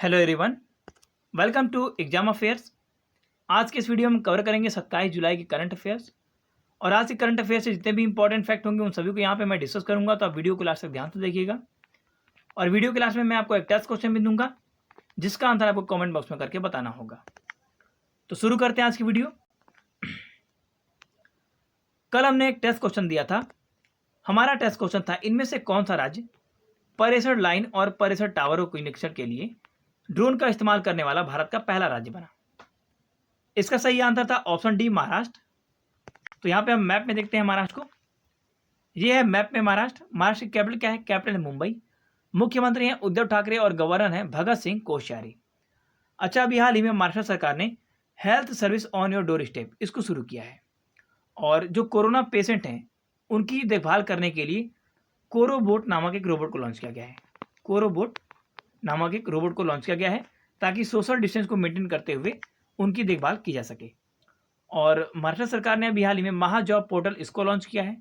Hello everyone, welcome to exam affairs. आज के इस वीडियो में हम कवर करेंगे 27 जुलाई के करंट अफेयर्स। और आज के करंट अफेयर्स से जितने भी इंपॉर्टेंट फैक्ट होंगे उन सभी को यहाँ पे मैं डिस्कस करूंगा, तो आप वीडियो को लास्ट तक ध्यान से देखिएगा। और वीडियो के लास्ट में मैं आपको एक टेस्ट क्वेश्चन भी दूंगा जिसका आंसर आपको कॉमेंट बॉक्स में करके बताना होगा। तो शुरू करते हैं आज की वीडियो। कल हमने एक टेस्ट क्वेश्चन दिया था। हमारा टेस्ट क्वेश्चन था, इनमें से कौन सा राज्य परेसर लाइन और परेसर टावरों के निरीक्षण के लिए ड्रोन का इस्तेमाल करने वाला भारत का पहला राज्य बना। इसका सही आंसर था ऑप्शन डी, महाराष्ट्र। तो यहाँ पे हम मैप में देखते हैं महाराष्ट्र को। ये है मैप में महाराष्ट्र। महाराष्ट्र की कैपिटल क्या है? कैपिटल है मुंबई। मुख्यमंत्री हैं उद्धव ठाकरे और गवर्नर हैं भगत सिंह कोश्यारी। अच्छा, अभी हाल ही में महाराष्ट्र सरकार ने health service on your door step इसको शुरू किया है। और जो कोरोना पेशेंट हैं उनकी देखभाल करने के लिए कोरोबोट नामक एक रोबोट को लॉन्च किया गया है। कोरोबोट नामक एक रोबोट को लॉन्च किया गया है ताकि सोशल डिस्टेंस को मेंटेन करते हुए उनकी देखभाल की जा सके। और महाराष्ट्र सरकार ने अभी हाल ही में महाजॉब पोर्टल इसको लॉन्च किया है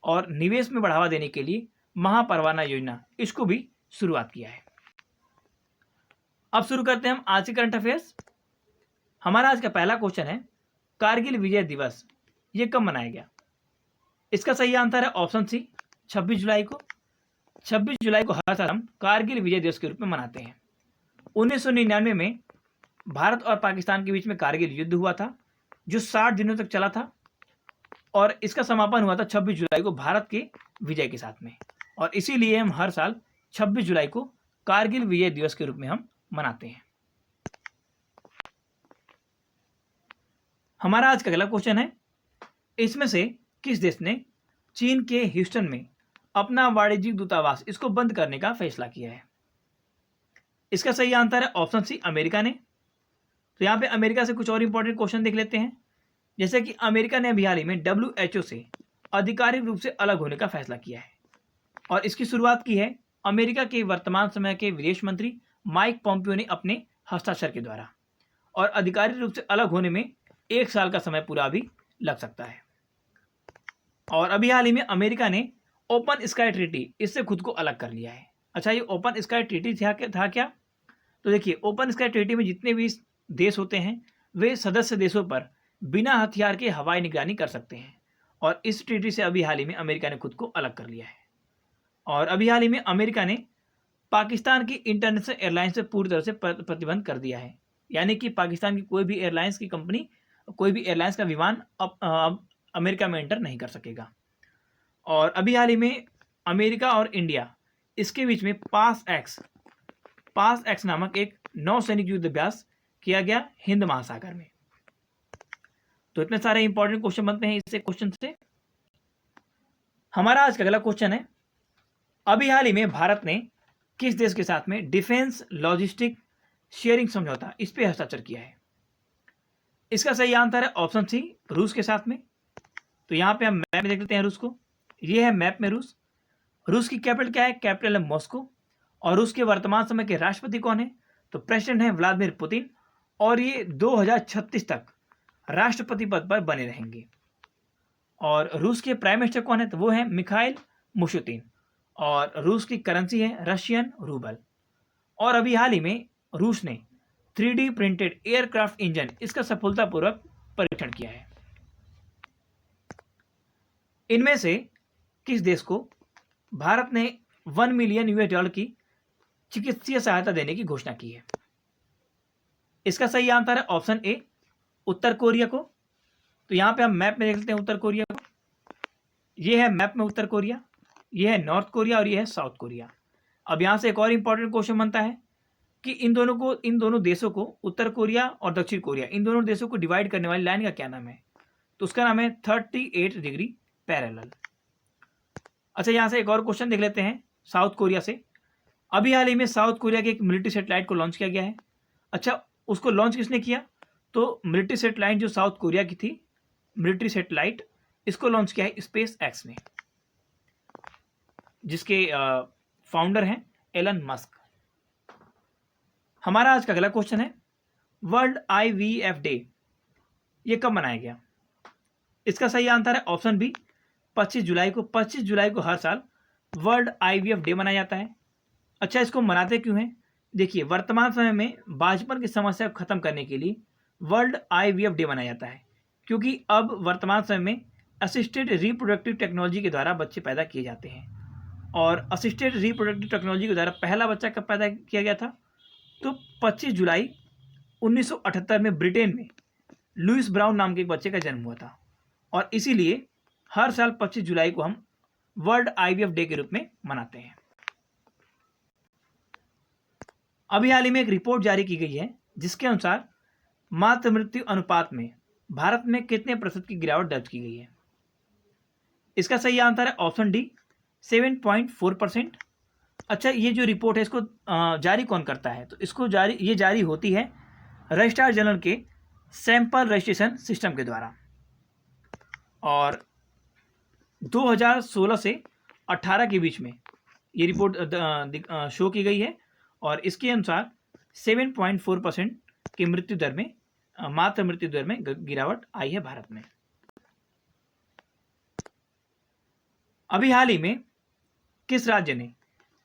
और निवेश में बढ़ावा देने के लिए महापरवाना योजना इसको भी शुरुआत किया है। अब शुरू करते हैं हम आज के करंट अफेयर्स। हमारा आज का पहला क्वेश्चन है, कारगिल विजय दिवस ये कब मनाया गया? इसका सही आंसर है ऑप्शन सी, 26 जुलाई को। 26 जुलाई को हर साल हम कारगिल विजय दिवस के रूप में मनाते हैं। 1999 में भारत और पाकिस्तान के बीच में कारगिल युद्ध हुआ था जो 60 दिनों तक चला था और इसका समापन हुआ था 26 जुलाई को भारत के विजय के साथ में। और इसीलिए हम हर साल 26 जुलाई को कारगिल विजय दिवस के रूप में हम मनाते हैं। हमारा आज का अगला क्वेश्चन है, इसमें से किस देश ने चीन के ह्यूस्टन में अपना वाणिज्यिक दूतावास इसको बंद करने का फैसला किया है? इसका सही आंसर है ऑप्शन सी, अमेरिका ने। तो यहाँ पे अमेरिका से कुछ और इंपॉर्टेंट क्वेश्चन देख लेते हैं। जैसे कि अमेरिका ने अभी हाल ही में WHO से आधिकारिक रूप से अलग होने का फैसला किया है और इसकी शुरुआत की है अमेरिका के वर्तमान समय के विदेश मंत्री माइक पॉम्पियो ने अपने हस्ताक्षर के द्वारा। और आधिकारिक रूप से अलग होने में 1 साल का समय पूरा भी लग सकता है। और अभी हाल ही में अमेरिका ने ओपन स्काई ट्रीटी इससे खुद को अलग कर लिया है। अच्छा, ये ओपन स्काई ट्रीटी था क्या? तो देखिए, ओपन स्काई ट्रीटी में जितने भी देश होते हैं वे सदस्य देशों पर बिना हथियार के हवाई निगरानी कर सकते हैं। और इस ट्रीटी से अभी हाल ही में अमेरिका ने खुद को अलग कर लिया है। और अभी हाल ही में अमेरिका ने पाकिस्तान की इंटरनेशनल एयरलाइंस से पूरी तरह से प्रतिबंध कर दिया है। यानी कि पाकिस्तान की कोई भी एयरलाइंस की कंपनी, कोई भी एयरलाइंस का विमान अब अमेरिका में एंटर नहीं कर सकेगा। और अभी हाल ही में अमेरिका और इंडिया इसके बीच में पास एक्स नामक एक नौसैनिक युद्ध अभ्यास किया गया हिंद महासागर में। तो इतने सारे इंपॉर्टेंट क्वेश्चन बनते हैं इससे क्वेश्चन से। हमारा आज का अगला क्वेश्चन है, अभी हाल ही में भारत ने किस देश के साथ में डिफेंस लॉजिस्टिक शेयरिंग समझौता इस पे हस्ताक्षर किया है? इसका सही आंसर है ऑप्शन सी, रूस के साथ में। तो यहाँ पे हम मैप में देख लेते हैं रूस को। ये है मैप में रूस। रूस की कैपिटल क्या है? कैपिटल है मॉस्को। और रूस के वर्तमान समय के राष्ट्रपति कौन है? तो प्रेसिडेंट है व्लादिमीर पुतिन। और ये 2036 तक राष्ट्रपति पद पर बने रहेंगे। और रूस के प्राइम मिनिस्टर कौन है? तो वो है मिखाइल मुशुतिन। और रूस की करेंसी है रशियन रूबल। और अभी हाल ही में रूस ने 3D प्रिंटेड एयरक्राफ्ट इंजन इसका सफलतापूर्वक परीक्षण किया है। इनमें से किस देश को भारत ने $1 मिलियन की चिकित्सीय सहायता देने की घोषणा की है? इसका सही आंसर है ऑप्शन ए, उत्तर कोरिया को। तो यहां पे हम मैप में देख लेते हैं उत्तर कोरिया को। यह है मैप में उत्तर कोरिया, यह है नॉर्थ कोरिया और यह है साउथ कोरिया। अब यहां से एक और इंपॉर्टेंट क्वेश्चन बनता है कि इन दोनों देशों को, उत्तर कोरिया और दक्षिण कोरिया, इन दोनों देशों को डिवाइड करने वाली लाइन का क्या नाम है? तो उसका नाम है 38 डिग्री पैरेलल। अच्छा, यहां से एक और क्वेश्चन देख लेते हैं साउथ कोरिया से। अभी हाल ही में साउथ कोरिया के एक मिलिट्री सैटेलाइट को लॉन्च किया गया है। अच्छा, उसको लॉन्च किसने किया? तो मिलिट्री सैटेलाइट जो साउथ कोरिया की थी, मिलिट्री सैटेलाइट, इसको लॉन्च किया है स्पेस एक्स ने, जिसके फाउंडर हैं एलन मस्क। हमारा आज का अगला क्वेश्चन है, वर्ल्ड IVF डे ये कब मनाया गया? इसका सही आंसर है ऑप्शन बी, 25 जुलाई को। 25 जुलाई को हर साल वर्ल्ड IVF डे मनाया जाता है। अच्छा, इसको मनाते क्यों हैं? देखिए, वर्तमान समय में बांझपन की समस्या को खत्म करने के लिए वर्ल्ड IVF डे मनाया जाता है, क्योंकि अब वर्तमान समय में असिस्टेड रिप्रोडक्टिव टेक्नोलॉजी के द्वारा बच्चे पैदा किए जाते हैं। और असिस्टेड रिप्रोडक्टिव टेक्नोलॉजी के द्वारा पहला बच्चा कब पैदा किया गया था? तो 25 जुलाई 1978 में ब्रिटेन में लुइस ब्राउन नाम के एक बच्चे का जन्म हुआ था। और इसीलिए हर साल 25 जुलाई को हम वर्ल्ड IVF डे के रूप में मनाते हैं। अभी हाल ही में एक रिपोर्ट जारी की गई है जिसके अनुसार मातृ मृत्यु अनुपात में भारत में कितने प्रतिशत की गिरावट दर्ज की गई है? इसका सही आंसर है ऑप्शन डी, 7.4%। अच्छा, ये जो रिपोर्ट है इसको जारी कौन करता है? तो इसको जारी होती है रजिस्ट्रार जनरल के सैंपल रजिस्ट्रेशन सिस्टम के द्वारा। और 2016 से 18 के बीच में ये रिपोर्ट शो की गई है और इसके अनुसार 7.4% की मृत्यु दर में मातृ मृत्यु दर में गिरावट आई है भारत में। अभी हाल ही में किस राज्य ने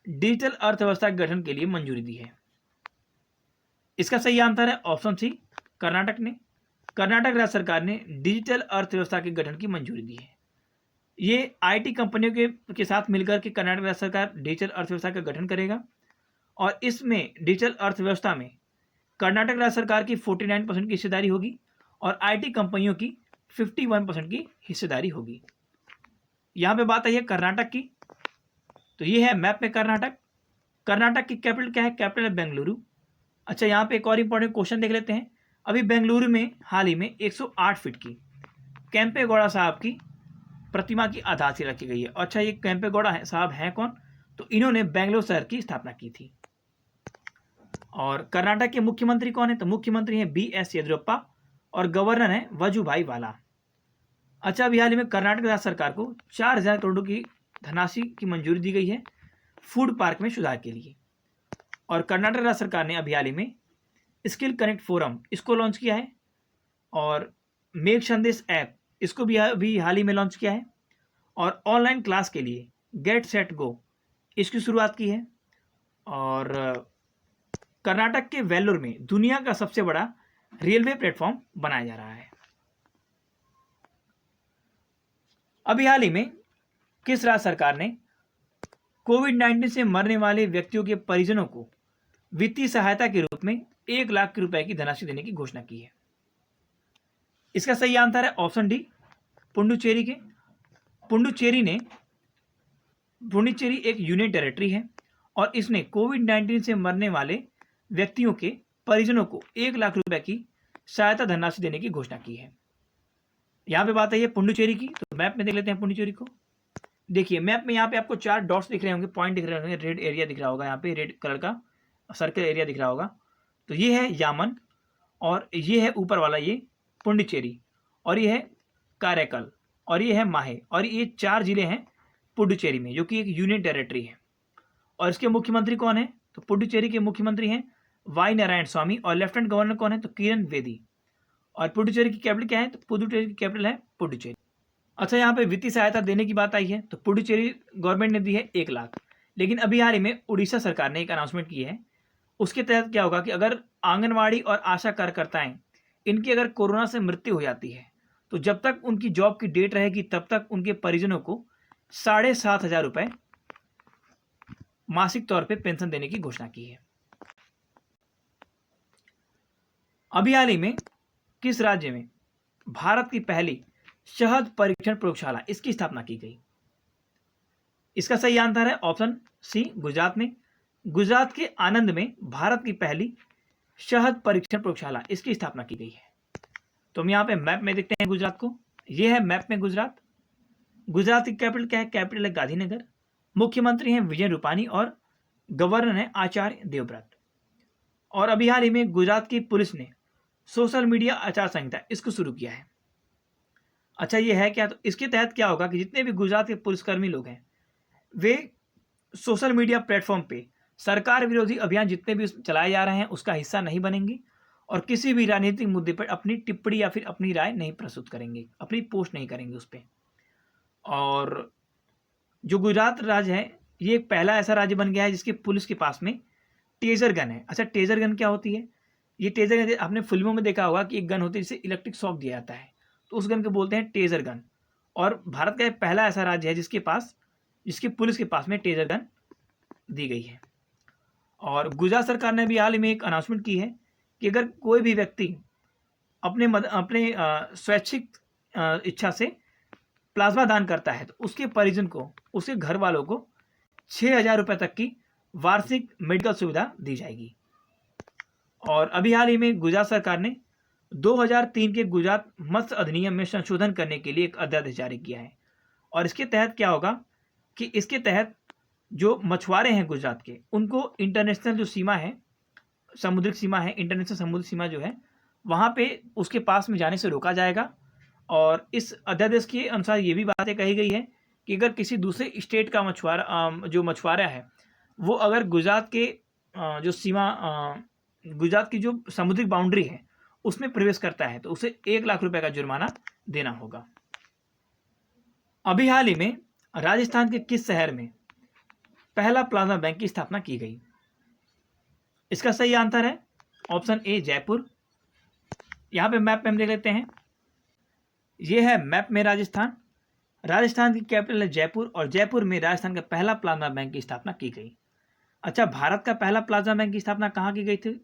डिजिटल अर्थव्यवस्था के गठन के लिए मंजूरी दी है? इसका सही आंसर है ऑप्शन सी, कर्नाटक ने। कर्नाटक राज्य सरकार ने डिजिटल अर्थव्यवस्था के गठन की मंजूरी दी है। ये IT कंपनियों के साथ मिलकर के कर्नाटक राज्य सरकार डिजिटल अर्थव्यवस्था का गठन करेगा और इसमें डिजिटल अर्थव्यवस्था में कर्नाटक राज्य सरकार की 49% की हिस्सेदारी होगी और IT कंपनियों की 51% की हिस्सेदारी होगी। यहाँ पे बात आई है कर्नाटक की, तो ये है मैप में कर्नाटक। कर्नाटक की कैपिटल क्या है? कैपिटल है बेंगलुरु। अच्छा, यहाँ पे एक और इंपॉर्टेंट क्वेश्चन देख लेते हैं। अभी बेंगलुरु में हाल ही में 108 फीट की केम्पेगौड़ा साहब की प्रतिमा की आधारशिला रखी गई है। अच्छा, ये केम्पेगौड़ा साहब हैं कौन? तो इन्होंने बेंगलोर शहर की स्थापना की थी। और कर्नाटक के मुख्यमंत्री कौन है? तो मुख्यमंत्री हैं BS येदियुरप्पा और गवर्नर हैं वजुभाई वाला। अच्छा, अभी हाल ही में कर्नाटक राज्य सरकार को 4000 करोड़ की धनराशि की मंजूरी दी गई है फूड पार्क में सुधार के लिए। और कर्नाटक राज्य सरकार ने अभी हाल ही में स्किल कनेक्ट फोरम इसको लॉन्च किया है और मेक संदेश ऐप इसको भी अभी हाल ही में लॉन्च किया है और ऑनलाइन क्लास के लिए गेट सेट गो इसकी शुरुआत की है। और कर्नाटक के वेल्लोर में दुनिया का सबसे बड़ा रेलवे प्लेटफॉर्म बनाया जा रहा है। अभी हाल ही में किस राज्य सरकार ने कोविड-19 से मरने वाले व्यक्तियों के परिजनों को वित्तीय सहायता के रूप में 1 लाख रुपए की धनराशि देने की घोषणा की है? इसका सही आंसर है ऑप्शन डी, पुडुचेरी के। पुडुचेरी एक यूनियन टेरिटरी है और इसने कोविड-19 से मरने वाले व्यक्तियों के परिजनों को 1 लाख रुपए की सहायता धनराशि देने की घोषणा की है। यहाँ पे बात आई है पुडुचेरी की, तो मैप में देख लेते हैं पुडुचेरी को। देखिए मैप में यहाँ पे आपको 4 डॉट्स दिख रहे होंगे, पॉइंट दिख रहे होंगे, रेड एरिया दिख रहा होगा, यहाँ पे रेड कलर का सर्कल एरिया दिख रहा होगा। तो ये है यामन और ये है ऊपर वाला ये पुडुचेरी और ये है कारेकल और ये है माहे और ये 4 जिले हैं पुडुचेरी में जो कि एक यूनियन टेरिटरी है। और इसके मुख्यमंत्री कौन है? तो पुडुचेरी के मुख्यमंत्री हैं वाई नारायण स्वामी और लेफ्टिनेंट गवर्नर कौन है? तो किरण बेदी। और पुडुचेरी की कैपिटल क्या है? तो पुडुचेरी की कैपिटल है पुडुचेरी। अच्छा, यहाँ पे वित्तीय सहायता देने की बात आई है तो पुडुचेरी गवर्नमेंट ने दी है 1 लाख, लेकिन अभी हाल ही में उड़ीसा सरकार ने एक अनाउंसमेंट की है। उसके तहत क्या होगा कि अगर आंगनवाड़ी और आशा कार्यकर्ताएं इनकी अगर कोरोना से मृत्यु हो जाती है तो जब तक उनकी जॉब की डेट रहेगी तब तक उनके परिजनों को 7,500 रुपए मासिक तौर पे पेंशन देने की घोषणा की है। अभी हाल ही में किस राज्य में भारत की पहली शहद परीक्षण प्रयोगशाला इसकी स्थापना की गई? इसका सही आंसर है ऑप्शन सी, गुजरात में। गुजरात के आनंद में भारत की पहली शहद परीक्षण प्रयोगशाला इसकी स्थापना की गई है। तो हम यहाँ पे मैप में देखते हैं गुजरात को। यह है मैप में गुजरात। गुजरात की कैपिटल क्या है? कैपिटल है गांधीनगर। मुख्यमंत्री हैं विजय रूपानी और गवर्नर हैं आचार्य देवव्रत। और अभी हाल ही में गुजरात की पुलिस ने सोशल मीडिया आचार संहिता इसको शुरू किया है। अच्छा, ये है क्या? तो इसके तहत क्या होगा कि जितने भी गुजरात के पुलिसकर्मी लोग हैं वे सोशल मीडिया प्लेटफॉर्म पे सरकार विरोधी अभियान जितने भी चलाए जा रहे हैं उसका हिस्सा नहीं बनेंगे और किसी भी राजनीतिक मुद्दे पर अपनी टिप्पणी या फिर अपनी राय नहीं प्रस्तुत करेंगे, अपनी पोस्ट नहीं करेंगे उस पर। और जो गुजरात राज्य है ये एक पहला ऐसा राज्य बन गया है जिसके पुलिस के पास में टेजर गन है। अच्छा, टेजर गन क्या होती है? ये टेजर गन आपने फिल्मों में देखा होगा कि एक गन होती है जिसे इलेक्ट्रिक शॉक दिया जाता है, तो उस गन को बोलते हैं टेजर गन। और भारत का ये पहला ऐसा राज्य है जिसकी पुलिस के पास में टेजर गन दी गई है। और गुजरात सरकार ने भी हाल ही में एक अनाउंसमेंट की है कि अगर कोई भी व्यक्ति अपने स्वैच्छिक इच्छा से प्लाज्मा दान करता है तो उसके परिजन को, उसके घर वालों को 6,000 रुपये तक की वार्षिक मेडिकल सुविधा दी जाएगी। और अभी हाल ही में गुजरात सरकार ने 2003 के गुजरात मत्स्य अधिनियम में संशोधन करने के लिए एक अध्यादेश जारी किया है। और इसके तहत क्या होगा कि इसके तहत जो मछुआरे हैं गुजरात के, उनको इंटरनेशनल जो सीमा है, समुद्रिक सीमा है, इंटरनेशनल समुद्री सीमा जो है, वहाँ पे उसके पास में जाने से रोका जाएगा। और इस अध्यादेश के अनुसार ये भी बातें कही गई है कि अगर किसी दूसरे स्टेट का मछुआरा है, वो अगर गुजरात के जो सीमा गुजरात की जो समुद्रिक बाउंड्री है उसमें प्रवेश करता है तो उसे 1 लाख रुपए का जुर्माना देना होगा। अभी हाल ही में राजस्थान के किस शहर में पहला प्लाज्मा बैंक की स्थापना की गई? इसका सही आंसर है ऑप्शन ए, जयपुर। यहाँ पे मैप में हम देख लेते हैं, ये है मैप में राजस्थान की कैपिटल है जयपुर, और जयपुर में राजस्थान का पहला प्लाज्मा बैंक की स्थापना की गई। अच्छा, भारत का पहला प्लाज्मा बैंक की स्थापना कहाँ की गई थी?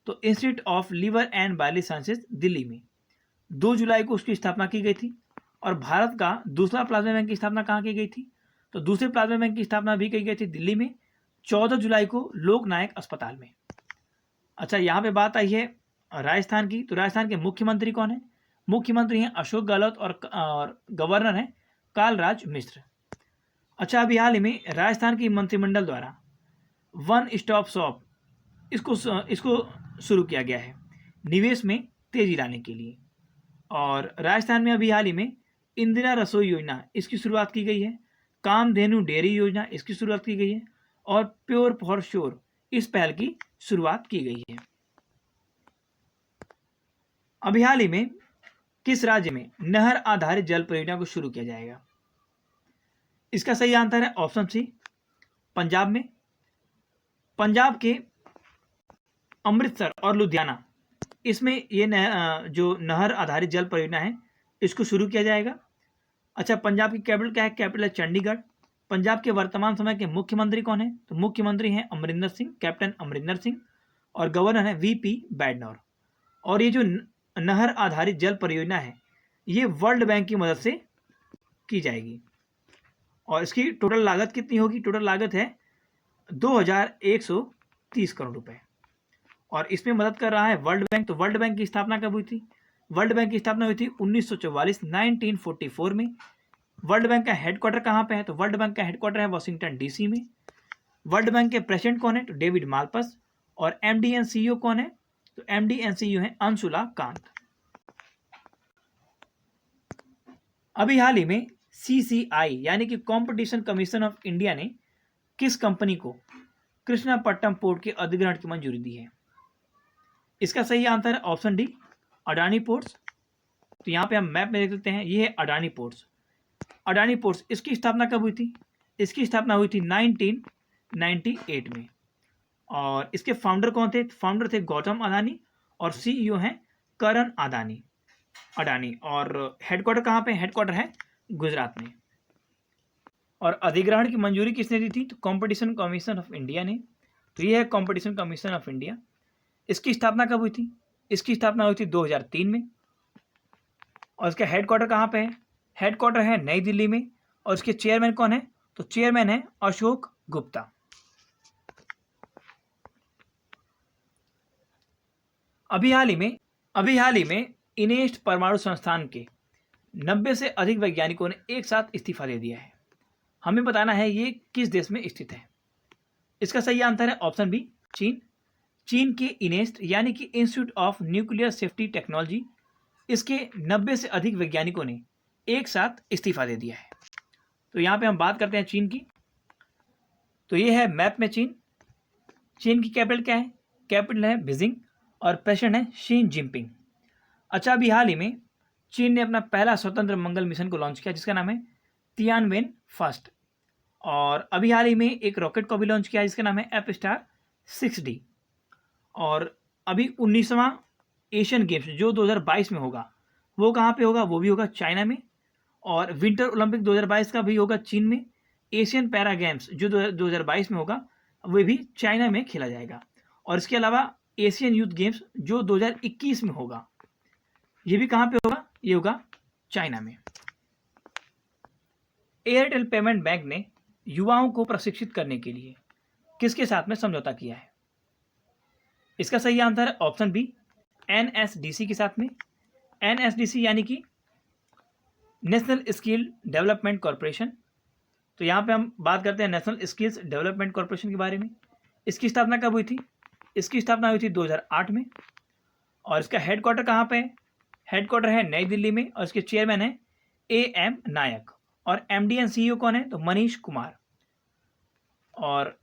तो institute of liver and biliary sciences, Delhi में 2 जुलाई को उसकी स्थापना की गई थी। और भारत का दूसरा प्लाज्मा बैंक की स्थापना कहाँ की गई थी? तो दूसरे प्लाज्मा बैंक की स्थापना भी की गई थी दिल्ली में 14 जुलाई को लोक नायक अस्पताल में। अच्छा, यहाँ पे बात आई है राजस्थान की, तो राजस्थान के मुख्यमंत्री कौन है? मुख्यमंत्री हैं अशोक गहलोत और गवर्नर हैं कालराज मिश्र। अच्छा, अभी हाल ही में राजस्थान की मंत्रिमंडल द्वारा वन स्टॉप शॉप इसको शुरू किया गया है निवेश में तेजी लाने के लिए। और राजस्थान में अभी हाल ही में इंदिरा रसोई योजना इसकी शुरुआत की गई है, कामधेनु डेयरी योजना इसकी शुरुआत की गई है, और प्योर फॉर श्योर इस पहल की शुरुआत की गई है। अभी हाल ही में किस राज्य में नहर आधारित जल परियोजना को शुरू किया जाएगा? इसका सही आंसर है ऑप्शन सी, पंजाब में। पंजाब के अमृतसर और लुधियाना, इसमें ये जो नहर आधारित जल परियोजना है इसको शुरू किया जाएगा। अच्छा, पंजाब की कैपिटल क्या है? कैपिटल है चंडीगढ़। पंजाब के वर्तमान समय के मुख्यमंत्री कौन है? तो मुख्यमंत्री हैं अमरिंदर सिंह, कैप्टन अमरिंदर सिंह, और गवर्नर है वीपी बैडनौर। और ये जो नहर आधारित जल परियोजना है ये वर्ल्ड बैंक की मदद से की जाएगी। और इसकी टोटल लागत कितनी होगी? टोटल लागत है 2,130 करोड़ रुपए। और इसमें मदद कर रहा है वर्ल्ड बैंक। तो वर्ल्ड बैंक की स्थापना कब हुई थी? वर्ल्ड बैंक की स्थापना हुई थी 1944 में। वर्ल्ड बैंक का हेडक्वार्टर कहाँ पे है? तो वर्ल्ड बैंक का हेडक्वार्टर है वाशिंगटन डीसी में। वर्ल्ड बैंक के प्रेसिडेंट कौन है? तो डेविड मालपस। और एमडी एंड सीईओ कौन है? तो एमडी एंड सीईओ है अंशुला कांत। अभी हाल ही में सीसीआई यानी कि कंपटीशन कमीशन ऑफ इंडिया ने किस कंपनी को कृष्णापट्टनम पोर्ट के अधिग्रहण की मंजूरी दी है? इसका सही आंसर है ऑप्शन डी, अडानी पोर्ट्स। तो यहाँ पे हम मैप में देख लेते हैं, ये है अडानी पोर्ट्स। अडानी पोर्ट्स इसकी स्थापना कब हुई थी? इसकी स्थापना हुई थी 1998 में। और इसके फाउंडर कौन थे? फाउंडर थे गौतम अडानी, और सीईओ हैं करण अडानी। और हेडक्वार्टर कहाँ पे? हेडक्वार्टर है गुजरात में। और अधिग्रहण की मंजूरी किसने दी थी? तो कंपटीशन कमीशन ऑफ इंडिया ने। तो ये है कंपटीशन कमीशन ऑफ इंडिया। इसकी स्थापना कब हुई थी? इसकी स्थापना हुई थी 2003 में। और इसका हेडक्वार्टर कहाँ पे है? हेडक्वार्टर है नई दिल्ली में। और इसके चेयरमैन कौन है? तो चेयरमैन है अशोक गुप्ता। अभी हाल ही में इनेस्ट परमाणु संस्थान के 90 से अधिक वैज्ञानिकों ने एक साथ इस्तीफा दे दिया है। हमें बताना है ये किस देश में स्थित है। इसका सही आंसर है ऑप्शन बी, चीन। चीन के इनेस्ट यानी कि institute of nuclear safety technology, इसके 90 से अधिक वैज्ञानिकों ने एक साथ इस्तीफा दे दिया है। तो यहाँ पे हम बात करते हैं चीन की। तो ये है मैप में चीन। चीन की कैपिटल क्या है? कैपिटल है बीजिंग, और प्रेसिडेंट है शी जिनपिंग। अच्छा, अभी हाल ही में चीन ने अपना पहला स्वतंत्र मंगल मिशन को लॉन्च किया जिसका नाम है तियानवेन फर्स्ट। और अभी हाल ही में एक रॉकेट को भी लॉन्च किया जिसका नाम है एप स्टार 6D। और अभी 19वां एशियन गेम्स जो 2022 में होगा वो कहाँ पे होगा? वो भी होगा चाइना में। और विंटर ओलंपिक 2022 का भी होगा चीन में। एशियन पैरा गेम्स जो 2022 में होगा वो भी चाइना में खेला जाएगा। और इसके अलावा एशियन यूथ गेम्स जो 2021 में होगा ये भी कहाँ पे होगा? ये होगा चाइना में। एयरटेल पेमेंट बैंक ने युवाओं को प्रशिक्षित करने के लिए किसके साथ में समझौता किया है? इसका सही आंसर है ऑप्शन बी, एनएसडीसी के साथ में। एनएसडीसी यानी कि नेशनल स्किल डेवलपमेंट कॉरपोरेशन। तो यहाँ पे हम बात करते हैं नेशनल स्किल्स डेवलपमेंट कॉरपोरेशन के बारे में। इसकी स्थापना कब हुई थी? इसकी स्थापना हुई थी 2008 में। और इसका हेडक्वार्टर कहाँ पे है? हेडक्वार्टर है नई दिल्ली में। और इसके चेयरमैन है AM नायक। और MD एंड CEO कौन है? तो मनीष कुमार। और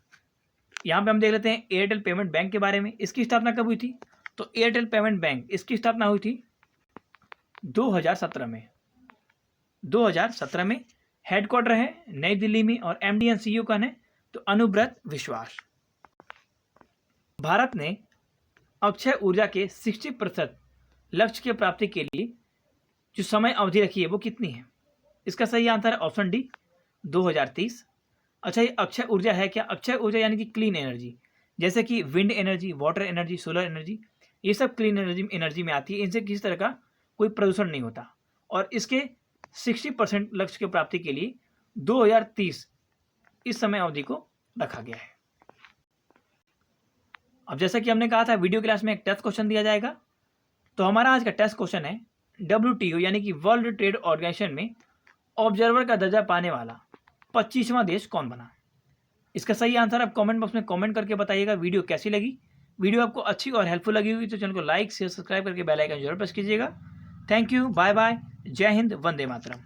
यहाँ पे हम देख लेते हैं एयरटेल पेमेंट बैंक के बारे में। इसकी स्थापना कब हुई थी? तो एयरटेल पेमेंट बैंक इसकी स्थापना हुई थी 2017 में। 2017 में हेडक्वार्टर है नई दिल्ली में। और MD एंड CEO कौन है? तो अनुव्रत विश्वास। भारत ने अक्षय ऊर्जा के 60% लक्ष्य की प्राप्ति के लिए जो समय अवधि रखी है वो कितनी है? इसका सही आंसर है ऑप्शन डी, 2030। अच्छा, ये अक्षय ऊर्जा है क्या? अक्षय ऊर्जा यानी कि क्लीन एनर्जी, जैसे कि wind energy, water energy, solar energy, ये सब क्लीन एनर्जी में आती है। इनसे किसी तरह का कोई प्रदूषण नहीं होता। और इसके 60% लक्ष्य की प्राप्ति के लिए 2030 इस समय अवधि को रखा गया है। अब जैसा कि हमने कहा था वीडियो क्लास में एक टेस्ट क्वेश्चन दिया जाएगा। तो हमारा आज का टेस्ट क्वेश्चन है WTO यानी कि वर्ल्ड ट्रेड ऑर्गेनाइजेशन में ऑब्जर्वर का दर्जा पाने वाला 25वां देश कौन बना? इसका सही आंसर आप कमेंट बॉक्स में कमेंट करके बताइएगा। वीडियो कैसी लगी? वीडियो आपको अच्छी और हेल्पफुल लगी हुई तो चैनल को लाइक शेयर सब्सक्राइब करके बेल आइकन जरूर प्रेस कीजिएगा। थैंक यू, बाय बाय, जय हिंद, वंदे मातरम।